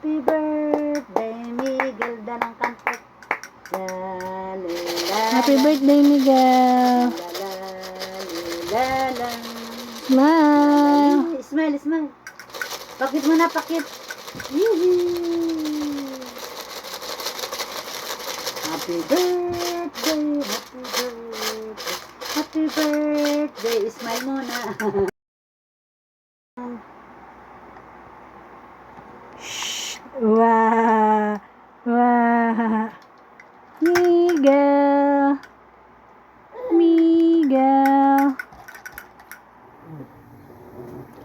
Happy birthday, Miguel, dalang kantot. La, la, la, Happy birthday, Miguel. la, la, la, Smile. Smile, smile. Pakit mo na, pakit. Happy birthday, happy birthday, happy birthday. Smile muna. Wow. Wow. Miguel. Miguel.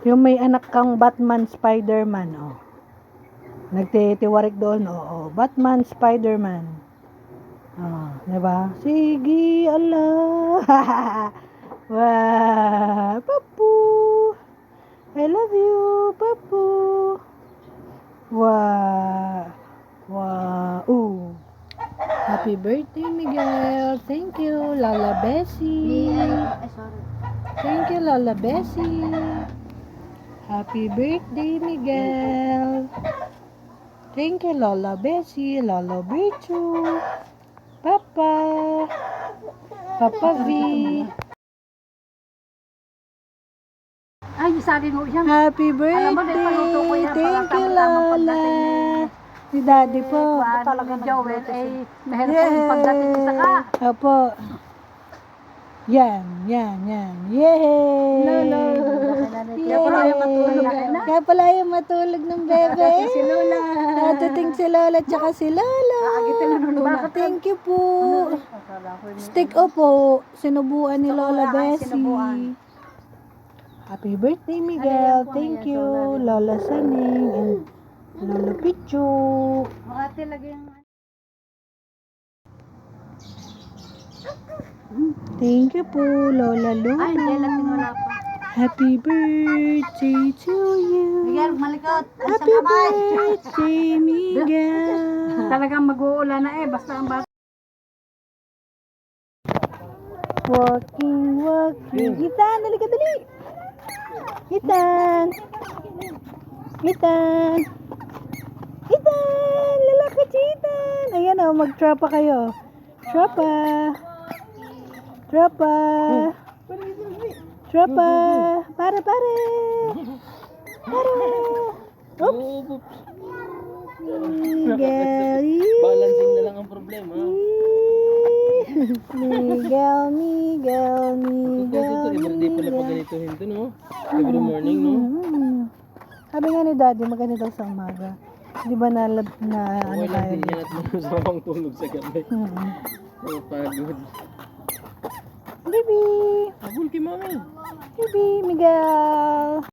Yung may anak kang Batman, Spider-Man, oh. Nagtitiwarik doon, oh. Batman, Spider-Man. Oh, diba? Sige, Allah. Wow. Papu. I love you, Papu. Wow. Wow. Ooh. Happy birthday, Miguel. Thank you, Lola Bessie. Sorry. Thank you, Lola Bessie. Happy birthday, Miguel. Thank you, Lola Bessie, Lola Bichu, Papa, Papa V. Ay, sabi mo yan. Happy Alam mo, naipaluto ko birthday. yan para Thank you, tamang-tamang Lola. pagdating Si Daddy po. Talaga Joel, ay mahirap po yung pagdating sa ka. Opo. Yan. Yay! Lolo. Kaya pala yung matulog na. Kaya pala yung matulog ng bebe. Si Lola. Natating si Lola tsaka si Lola. Nakakita na ng Lola. Thank you po. Stick o po. Sinubuan ni Lola Bessie. Happy birthday, Miguel. Thank you, Lola Saning and Lola Pichu. Makati lagi yung... Thank you po, Lola Ay, hindi lang Luna. tinula pa. Happy birthday to you. Miguel, malikot. Ay, Happy sa kamay. birthday, Miguel. Talagang mag-uulan na basta ang bata. Walking. Hitan, dali ka, dali. Hitan. Lalaki chitan. Ayan o, mag-trapa kayo. Trapa. Pare. Oops. Miguel. Balancing na lang ang problema. Miguel. Everyday pala pag ganitohin to, no? Every morning, no? Sabi nga ni Daddy, maganda daw sa umaga. Di ba ano Okay lang tayo? din yan at masarapang tulog sa gabi. Oh, pagod. Baby, Habol kay mami. Miguel.